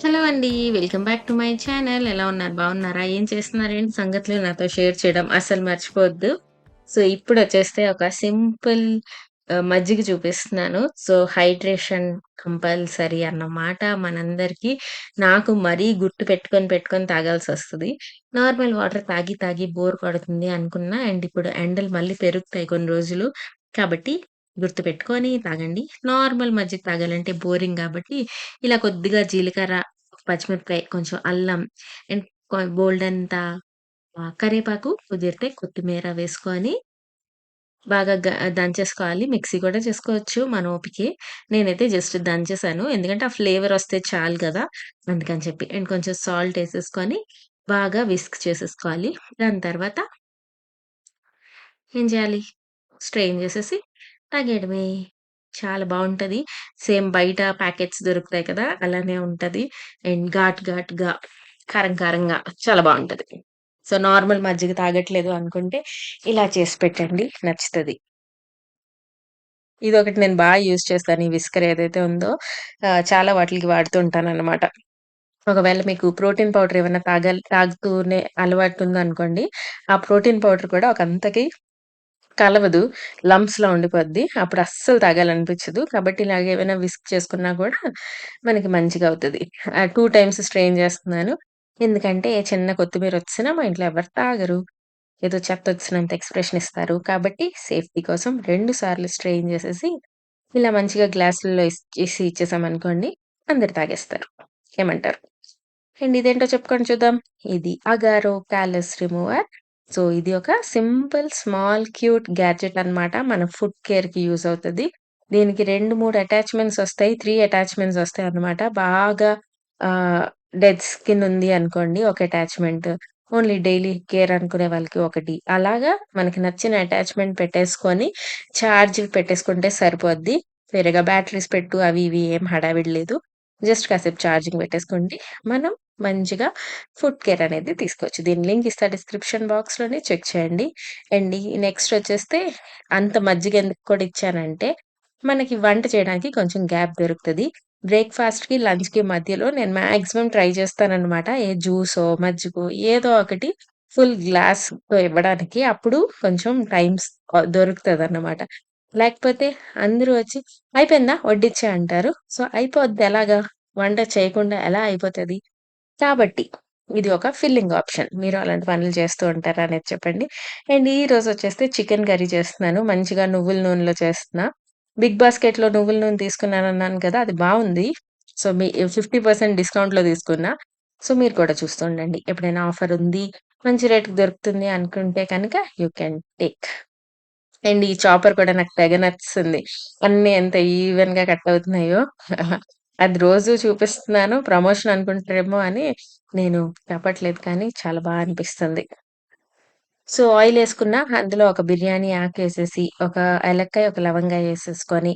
Hello అండి. Welcome back to my channel. ఎలా ఉన్నారు? బాగున్నారా? ఏం చేస్తున్నారేంటి సంగతులు నాతో షేర్ చేయడం అస్సలు మర్చిపోవద్దు. సో, ఇప్పుడొచ్చేస్తే ఒక సింపుల్ మజ్జిగ చూపిస్తున్నాను. సో, హైడ్రేషన్ కంపల్సరీ అన్నమాట మనందరికీ. నాకు మరీ గుర్తు పెట్టుకొని తాగాల్సొస్తది. నార్మల్ వాటర్ తాగి తాగి బోర్ కొడుతుంది అనుకున్నా అండ్ ఇప్పుడు ఎండలు మళ్ళీ పెరుగుతాయి కొన్ని రోజులు. కాబట్టి గుర్తుపెట్టుకొని తాగండి. నార్మల్ మజ్జిగ తాగాలంటే బోరింగ్ గాబట్టి ఇలా కొద్దిగా జీలకర్ర, పచ్చిమిరపకాయ, కొంచెం అల్లం అండ్ బోలెడంత కరివేపాకు, కుదిరితే కొత్తిమీర వేసుకొని బాగా దంచేసుకోవాలి. మిక్సీ కూడా చేసుకోవచ్చు మన ఓపికే. నేనైతే జస్ట్ దంచేసాను. ఎందుకంటే ఆ ఫ్లేవర్ వస్తే చాలు గదా! అందుకని చెప్పి. అండ్ కొంచెం సాల్ట్ ఎసేసుకొని బాగా విస్క్ చేసేసుకోవాలి. దాని తర్వాత ఏం చేయాలి? స్ట్రెయిన్ చేసేసి తాగేయడమే. చాలా బావుంటది. సేమ్ బయట ప్యాకెట్స్ దొరుకుతాయి కదా! అలానే ఉంటది. అండ్ ఘాటుగా, కారంగా చాలా బావుంటది. సో, నార్మల్ మజ్జిగ తాగట్లేదు అనుకుంటే ఇలా చేసి పెట్టండి నచ్చుతది. ఇదొకటి నేను యూజ్ చేస్తాను. ఈ విస్కర్ ఏదైతే ఉందో చాలా వాటిలకి వాడుతూ ఉంటాననమాట. ఒకవేళ మీకు ప్రోటీన్ పౌడర్ ఏమన్నా తాగుతూనే అలవాటు ఉందనుకోండి, ఆ ప్రోటీన్ పౌడర్ కూడా ఒకంతకి కలవదు. లంప్స్‌లా ఉండిపోద్ది. అప్పుడు అస్సలు తాగాలనిపించదు. కాబట్టి ఇలాగ ఏమైనా విస్క్ చేసుకున్నా కూడా మనకి మంచిగా అవుతది. 2 టైమ్స్ స్ట్రెయిన్ చేస్తున్నాను. ఎందుకంటే చిన్న కొత్తిమీరొచ్చినా మా ఇంట్లో ఎవరు తాగరు. ఏదో చెత్తొచ్చినంత ఎక్స్‌ప్రెషన్ ఇస్తారు. కాబట్టి సేఫ్టీ కోసం 2 సార్లు స్ట్రెయిన్ చేసేసి ఇలా మంచిగా గ్లాసుల్లో ఇచ్చేసామనుకోండి అందరూ తాగేస్తారు. ఏమంటారు? అండ్ ఇదేంటో చెప్పుకొని చూద్దాం. ఇది అగారో కాలస్ రిమూవర్. సో, ఇది ఒక సింపుల్, స్మాల్, క్యూట్ గ్యాడ్జెట్ అన్నమాట. మన ఫుట్ కేర్‌కి యూజ్ అవుతది. దీనికి 2, 3 అటాచ్‌మెంట్స్ ఒస్తాయి. 3 అటాచ్‌మెంట్స్ ఒస్తాయన్నమాట. బాగా ఆహ్, డెడ్ స్కిన్ ఉంది అనుకోండి ఒక అటాచ్‌మెంట్. ఓన్లీ డైలీ కేర్ అనుకునే వాళ్ళకి ఒకటి. అలాగా మనకి నచ్చిన అటాచ్‌మెంట్ పెట్టేసుకొని చార్జ్‌కి పెట్టేసుకుంటే సరిపోద్ది. వేరేగా బ్యాటరీస్ పెట్టు అవి ఇవి ఏం హడావిడి లేదు. జస్ట్ కాసేపు ఛార్జింగ్ పెట్టేసుకోండి. మనం మంచిగా ఫుడ్ కేర్ అనేది తీసుకోవచ్చు. దీని లింక్ ఇస్తా డిస్క్రిప్షన్ బాక్స్‌లోని చెక్ చేయండి. అండ్ ఈ నెక్స్ట్ వచ్చేస్తే అంత మజ్జిగ ఎందుకు కూడా ఇచ్చానంటే, మనకి వంట చేయడానికి కొంచెం గ్యాప్ దొరుకుతది. బ్రేక్‌ఫాస్ట్‌కి, లంచ్‌కి మధ్యలో నేను మాక్సిమం ట్రై చేస్తాననమాట. ఏ జ్యూసో, మజ్జిగో ఏదో ఒకటి ఫుల్ గ్లాస్‌తో ఇవ్వడానికి. అప్పుడు కొంచెం దొరుకుతదన్నమాట. లేకపోతే అందరూ వచ్చి "అయిపోయిందా? వడ్డిచ్చే" అంటారు. సో, అయిపోద్ది ఎలాగా? వంట చేయకుండా ఎలా అయిపోతది? కాబట్టి ఇది ఒక ఫిల్లింగ్ ఆప్షన్. మీరు అలాంటి పనులు చేస్తూ ఉంటారా అనేది చెప్పండి. అండ్ ఈరోజొచ్చేస్తే చికెన్ కర్రీ చేస్తున్నాను. మంచిగా నువ్వుల నూనెలో చేస్తున్నా. బిగ్ బాస్కెట్‌లో నువ్వుల నూనె తీసుకున్నానన్నాను కదా! అది బావుంది. సో, 50% డిస్కౌంట్‌లో తీసుకున్నా. సో, మీరు కూడా చూస్తూ ఉండండి. ఎప్పుడైనా ఆఫర్ ఉంది, మంచి రేట్‌కి దొరుకుతుంది అనుకుంటే కనుక యూ కెన్ టేక్. అండ్ ఈ చాపర్ కూడా నాకు తెగ నచ్చేసింది. అన్నీ ఎంత ఈవెన్‌గా కట్ అవుతున్నాయో. అది రోజు చూపిస్తున్నాను. ప్రమోషన్ అనుకుంటారేమో అని నేను చెప్పట్లేదు కానీ చాలా అనిపిస్తుంది. సో, ఆయిలేసుకున్న అందులో ఒక బిర్యానీ ఆకేసేసి, ఒక ఏలక్కాయ, ఒక లవంగాయ ఏసేసుకొని,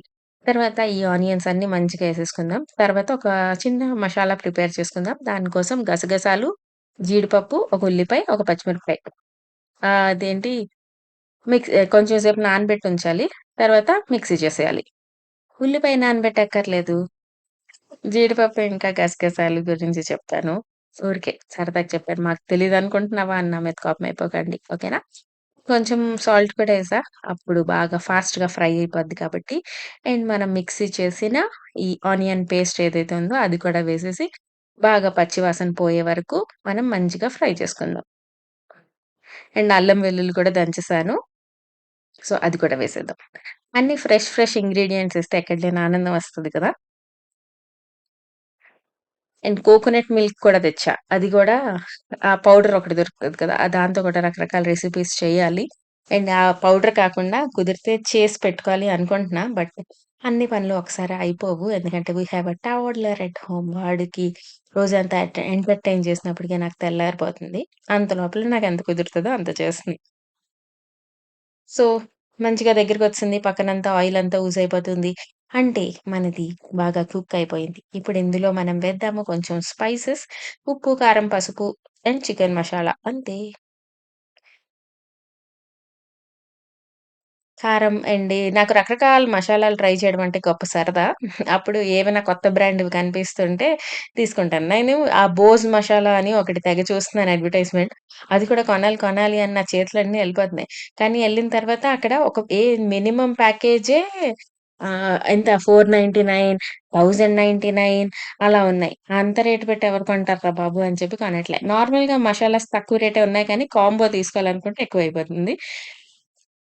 తర్వాత ఈ ఆనియన్స్ అన్నీ మంచిగా ఏసేసుకుందాం. తర్వాత ఒక చిన్న మసాలా ప్రిపేర్ చేసుకుందాం. దానికోసం గసగసాలు, జీడిపప్పు, ఒక ఉల్లిపాయ, ఒక పచ్చిమిరపకాయ. అదేంటి కొంచెం సేపు నానబెట్టుంచాలి. తర్వాత మిక్సీ చేసేయాలి. ఉల్లిపాయ నానబెట్టక్కర్లేదు. జీడిపప్పు ఇంకా గసగసాలు గురించి చెప్తాను. ఊరికే సరదాగా చెప్పాను. మాకు తెలీదనుకుంటున్నావా అని నా మీద కోపమైపోకండి. ఓకేనా? కొంచెం సాల్ట్ కూడా ఏసా. అప్పుడు బాగా ఫాస్ట్‌గా ఫ్రై అయిపోద్ది కాబట్టి. అండ్ మనం మిక్సీ చేసిన ఈ ఆనియన్ పేస్ట్ ఏదైతే ఉందో అది కూడా వేసేసి, బాగా పచ్చి వాసన పోయే వరకు మనం మంచిగా ఫ్రై చేసుకుందాం. అండ్ అల్లం వెల్లుల్లి కూడా దంచేసాను. సో, అది కూడా వేసేద్దాం. అన్నీ ఫ్రెష్ ఇంగ్రీడియెంట్స్ ఏస్తే ఎక్కడ లేని ఆనందం వస్తది కదా! అండ్ కోకోనట్ మిల్క్ కూడా తెచ్చా. అది గూడా ఆ పౌడర్ ఒకటి దొరుకుతది కదా! దాంతో కూడా రకరకాల రెసిపీస్ చేయాలి. అండ్ ఆ పౌడర్ కాకుండా కుదిరితే చేసి పెట్టుకోవాలి అనుకుంటున్నా. బట్ అన్ని పనులు ఒకసారి అయిపోవు. ఎందుకంటే we have a toddler at home. వాడికి రోజంతా ఎంటర్‌టైన్ చేసినప్పటికే నాకు తెల్లారిపోతుంది. అంత లోపల నాకెంత కుదురుతదో అంత చేస్తున్నా. సో, మంచిగా దగ్గరకొచ్చింది. పక్కనంతా ఆయిలంతా ఊసైపోతుంది. అంటే మనది బాగా కుక్ అయిపోయింది. ఇప్పుడు ఇందులో మనం వేద్దాము కొంచెం స్పైసెస్, ఉప్పు, కారం, పసుపు అండ్ చికెన్ మసాలా అంతే. కారం అండి. నాకు రకరకాల మషాలాలు ట్రై చేయడం అంటే గొప్ప సరదా. అప్పుడు ఏవైనా కొత్త బ్రాండ్‌వి కనిపిస్తుంటే తీసుకుంటాను. నేను ఆ 'బోస్' మషాలా అని ఒకటి తెగ చూస్తున్నాను అడ్వర్‌టైజ్‌మెంట్. అది కూడా కొనాలి, కొనాలి అని నా చేతులన్నీ ఎళ్ళిపోతున్నాయి. కానీ ఎళ్ళిన తర్వాత అక్కడ ఒక మినిమమ్ ప్యాకేజే ఎంత 499, 1099 అలా ఉన్నాయి. అంత రేట్ పెట్టి ఎవరు కొంటారురా బాబు! అని చెప్పి కొనట్లే. నార్మల్‌గా మషాలాస్ తక్కువ రేటే ఉన్నాయి కానీ కాంబో తీసుకోవాలనుకుంటే ఎక్కువైపోతుంది.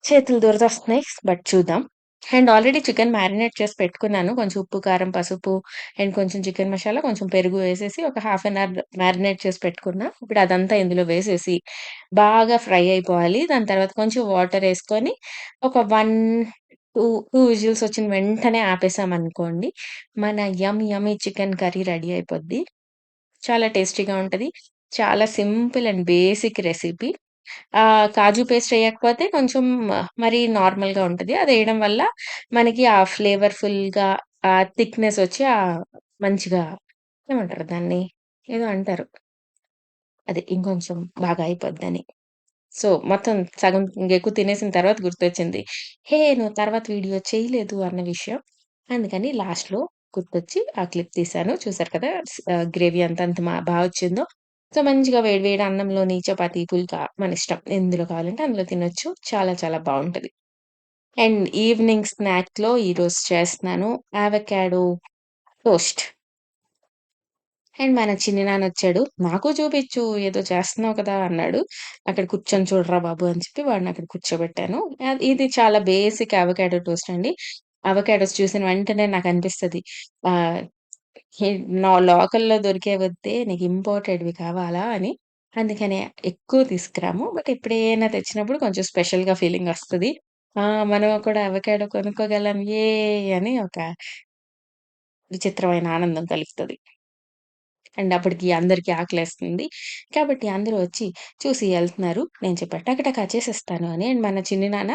చేతులు దురదొస్తున్నాయి. బట్ చూద్దాం. అండ్ ఆల్రెడీ చికెన్ మ్యారినేట్ చేసి పెట్టుకున్నాను. కొంచెం ఉప్పు, కారం, పసుపు అండ్ కొంచెం చికెన్ మసాలా, కొంచెం పెరుగు వేసేసి ఒక హాఫ్ అన్ అవర్ మ్యారినేట్ చేసి పెట్టుకున్నా. ఇప్పుడు అదంతా ఇందులో వేసేసి బాగా ఫ్రై అయిపోవాలి. దాని తర్వాత కొంచెం వాటరేసుకొని ఒక 2 విజిల్స్ వచ్చిన వెంటనే ఆపేసామనుకోండి, మన యమ్మీ చికెన్ కర్రీ రెడీ అయిపోద్ది. చాలా టేస్టీగా ఉంటది. చాలా సింపుల్ అండ్ బేసిక్ రెసిపీ. కాజు పేస్ట్ ఎయకపోతే కొంచెం మరి నార్మల్‌గా ఉంటది. అదేయడం వల్ల మనకి ఆ ఫ్లేవర్‌ఫుల్‌గా థిక్‌నెస్ వచ్చి మంచిగా ఏమంటారు దాన్ని? ఏదో అంటారు. అదే ఇంకొంచెం బాగా అయిపోద్దని. సో, మొత్తం సగం ఇంకెక్కువ తినేసిన తర్వాత గుర్తొచ్చింది. హే! నువ్వు తర్వాత వీడియో చేయలేదు అన్న విషయం. అందుకని లాస్ట్‌లో గుర్తొచ్చి ఆ క్లిప్ తీశాను. చూసారు కదా! గ్రేవీ అంతా ఎంత బా వచ్చిందో. సో, మంచిగా వేడి వేడి అన్నంలోని చపాతీ, పుల్కా మనిష్టం. ఎందులో కావాలంటే అందులో తినొచ్చు. చాలా చాలా బావుంటది. అండ్ ఈవినింగ్ స్నాక్‌లో ఈరోజు చేస్తున్నాను అవకాడో టోస్ట్. అండ్ మన చిన్ని నాన్నొచ్చాడు. "నాకు చూపిచ్చు ఏదో చేస్తున్నావు కదా!" అన్నాడు. "అక్కడ కూర్చొని చూడరా బాబు" అని చెప్పి వాడినక్కడ కూర్చోబెట్టాను. ఇది చాలా బేసిక్ అవకాడో టోస్ట్ అండి. అవకాడోస్ చూసిన వెంటనే నాకనిపిస్తది. ఆహ్, హే లోకల్‌లో దొరికేవొద్దే నీకు ఇంపోర్టెడ్‌వి కావాలా అని. అందుకనే ఎక్కువ తీసుకురాము. బట్ ఎప్పుడైనా తెచ్చినప్పుడు కొంచెం స్పెషల్‌గా ఫీలింగొస్తది. ఆ! మనం కూడా అవకాడో కొనుక్కోగలం అని ఒక విచిత్రమైన ఆనందం కలుగుతది. అండ్ అప్పటికి అందరికి ఆకలేస్తుంది. కాబట్టి అందరూ వచ్చి చూసి ఎళ్తున్నారు. నేను చెప్పా టకటక చేసేస్తాను అని. అండ్ మన చిన్ని నాన్న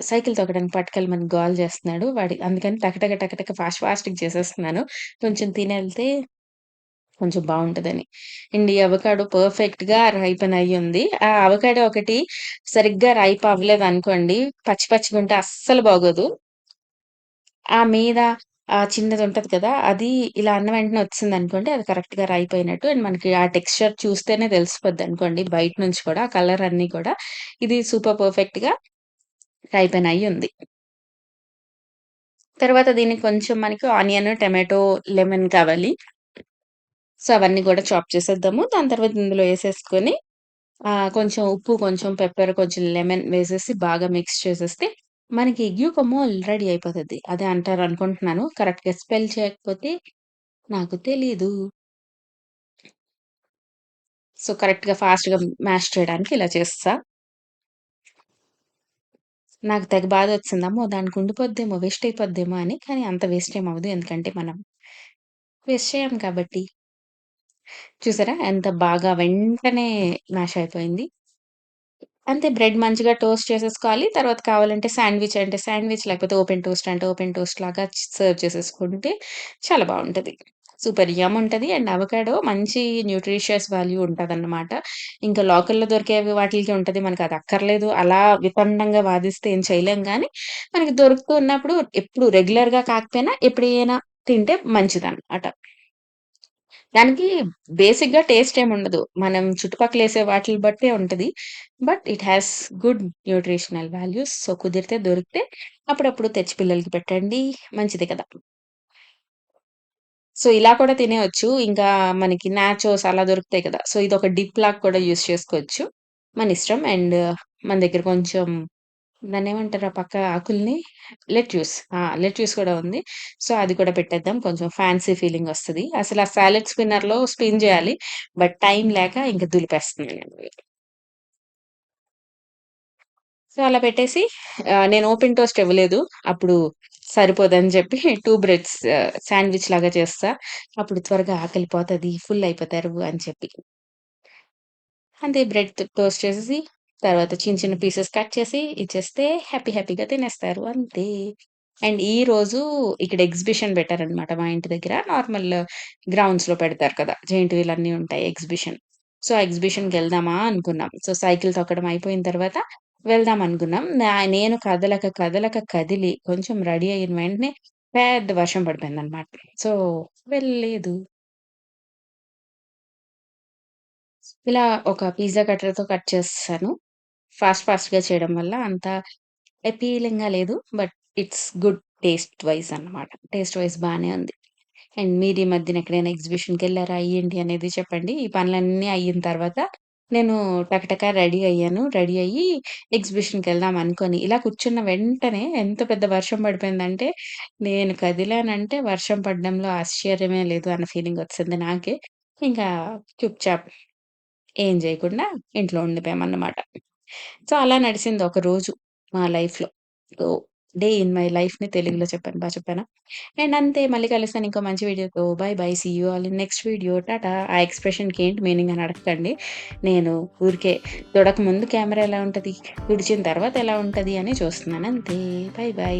సైకిల్ తొక్కడానికి పట్టుకెళ్ళమని గోల చేస్తున్నాడు. అందుకని టకటక ఫాస్ట్‌గా చేసేస్తున్నాను. కొంచెం తినెళ్తే కొంచెం బావుంటదని. అండ్ ఈ అవకాడో పర్ఫెక్ట్‌గా రైపెన్ అయ్యుంది. ఆ అవకాడో ఒకటి సరిగ్గా రైప్ అవ్వలేదనుకోండి, పచ్చిగుంటే అస్సలు బాగోదు. ఆ మీద చిన్నదుంటది కదా! అది ఇలా అన్న వెంటనే ఒచ్చేసిందనుకోండి, అది కరెక్ట్‌గా రైప్ అయినట్టు. అండ్ మనకి ఆ టెక్స్చర్ చూస్తేనే తెలిసిపోద్దనుకోండి బయట నుంచి కూడా, ఆ కలర్ అన్నీ కూడా. ఇది సూపర్ పర్ఫెక్ట్‌గా రైపెన్ అయ్యుంది. తర్వాత దీనికి కొంచెం మనకి ఆనియన్, టమాటో, లెమన్ కావాలి. సో, అవన్నీ గూడా చాప్ చేసేద్దాము. దాని తర్వాత ఇందులో ఏసేసుకొని కొంచెం ఉప్పు, కొంచెం పెప్పర్, కొంచెం లెమన్ వేసేసి బాగా మిక్స్ చేసేస్తే మనకి గ్యూకమోల్ రెడీ అయిపోతది. అదే అంటారనుకుంటున్నాను. కరెక్ట్‌గా స్పెల్ చేయకపోతే నాకు తెలీదు. సో, కరెక్ట్‌గా ఫాస్ట్‌గా మ్యాష్ చేయడానికి ఇలా చేసేసా. నాకు తెగ బాధొచ్చింది. అమ్మో! దానికి ఉండిపోద్దేమో, వేస్ట్ అయిపోద్దేమో అని. కానీ అంత వేస్ట్ ఏమి అవ్వదు. ఎందుకంటే మనం వేస్ట్ చేయం కాబట్టి. చూసారా ఎంత బాగా వెంటనే మ్యాష్ అయిపోయింది. అంతే బ్రెడ్ మంచిగా టోస్ట్ చేసేసుకోవాలి. తర్వాత కావాలంటే శాండ్‌విచ్ అంటే శాండ్‌విచ్ లేకపోతే ఓపెన్ టోస్ట్ అంటే ఓపెన్ టోస్ట్ లాగా సర్వ్ చేసేసుకుంటే చాలా బావుంటది. సూపర్ యమ్ ఉంటది. అండ్ అవకాడో మంచి న్యూట్రిషియస్ వాల్యూ ఉంటదన్నమాట. ఇంకా లోకల్‌లో దొరికేవి వాటిలకి ఉంటది. మనకది అక్కర్లేదు. అలా వితండంగా వాదిస్తే ఏం చేయలేం గానీ, మనకి దొరుకుతూ ఉన్నప్పుడు ఎప్పుడు రెగ్యులర్‌గా కాకపోయినా ఎప్పుడైనా తింటే మంచిదన్నమాట. దానికి బేసిక్‌గా టేస్ట్ ఏముండదు. మనం చుట్టుపక్కలేసే వాటిలి బట్టే ఉంటది. But it has good nutritional values. So, కుదిరితే దొరికితే అప్పుడప్పుడు తెచ్చి పిల్లలకి పెట్టండి. మంచిదే కదా! సో, ఇలా కూడా తినేయొచ్చు. ఇంకా మనకి నాచోస్ అలా దొరుకుతాయి కదా! సో, ఇదొక డిప్ లాగా కూడా యూజ్ చేసుకోవచ్చు. మనిష్టం. అండ్ మన దగ్గర కొంచెం దాన్నేమంటారు ఆ పక్క ఆకుల్ని? లెట్యూస్ కూడా ఉంది. సో, అది కూడా పెట్టేద్దాం. కొంచెం ఫ్యాన్సీ ఫీలింగొస్తది. అసలు ఆ సాలడ్ స్పిన్నర్‌లో స్పిన్ జేయాలి. బట్ టైం లేక ఇంక దులిపేస్తున్నాను. సో, అలా పెట్టేసి నేను ఓపెన్ టోస్ట్ ఇవ్వలేదు. అప్పుడు సరిపోదని జెప్పి 2 బ్రెడ్స్ శాండ్‌విచ్ లాగా చేస్తా. అప్పుడు త్వరగా ఆకలి పోతది. ఫుల్ అయిపోతారు అని చెప్పి. అంతే బ్రెడ్ టోస్ట్ చేసేసి, తర్వాత చిన్న చిన్న పీసెస్ కట్ చేసి ఇచ్చేస్తే హ్యాపీగా తినేస్తారు అంతే. అండ్ ఈరోజు ఇక్కడ ఎగ్జిబిషన్ పెట్టారనమాట మా ఇంటి దగ్గర. నార్మల్ గ్రౌండ్స్‌లో పెడతారు కదా! జెయింట్ వీల్ అన్నీ ఉంటాయి ఎగ్జిబిషన్. సో, ఆ ఎగ్జిబిషన్‌కెళ్దామా అనుకున్నాం. సో, సైకిల్ తొక్కడం అయిపోయిన తర్వాత వెళ్దాం అనుకున్నాం. నేను కదిలి కొంచెం రెడీ అయిన వెంటనే పెద్ద వర్షం పడిపోయిందనమాట. సో, వెళ్ళలేదు. ఇలా ఒక పిజ్జా కట్టర్‌తో కట్ చేసేసాను. ఫాస్ట్‌గా చేయడం వల్ల అంత అపీలింగ్‌గా లేదు. But it's good taste wise అన్నమాట. టేస్ట్ వైస్ బానే ఉంది. అండ్ మీరు ఈ మధ్యన ఎక్కడైనా ఎగ్జిబిషన్‌కెళ్లారా? ఏంటి అనేది చెప్పండి. ఈ పనులన్నీ అయిన తర్వాత నేను టకటక రెడీ అయ్యాను. రెడీ అయ్యి ఎగ్జిబిషన్‌కెళ్దాం అనుకోని, ఇలా కూర్చున్న వెంటనే ఎంత పెద్ద వర్షం పడిపోయిందంటే, నేను కదిలానంటే వర్షం పడడంలో ఆశ్చర్యమే లేదు అన్న ఫీలింగొచ్చేసింది నాకే. ఇంకా చూప్‌చాప్ ఏం జేయకుండా ఇంట్లో ఉండిపోయామన్నమాట. సో, అలా నడిసింది ఒక రోజు మా లైఫ్‌లో. సో, డే ఇన్ మై లైఫ్‌ని తెలుగులో చెప్పాను. చెప్పానా? అండ్ అంతే మళ్ళీ కలుస్తాను ఇంకో మంచి వీడియోతో. Bye bye. See you all in next video. Tata. ఆ ఎక్స్‌ప్రెషన్‌కి ఏంటి మీనింగ్ అని అడగకండి. నేను ఊరికే తొడక ముందు కెమెరా ఎలా ఉంటది? తుడిచిన తర్వాత ఎలా ఉంటది అని చూస్తున్నాను అంతే. By by.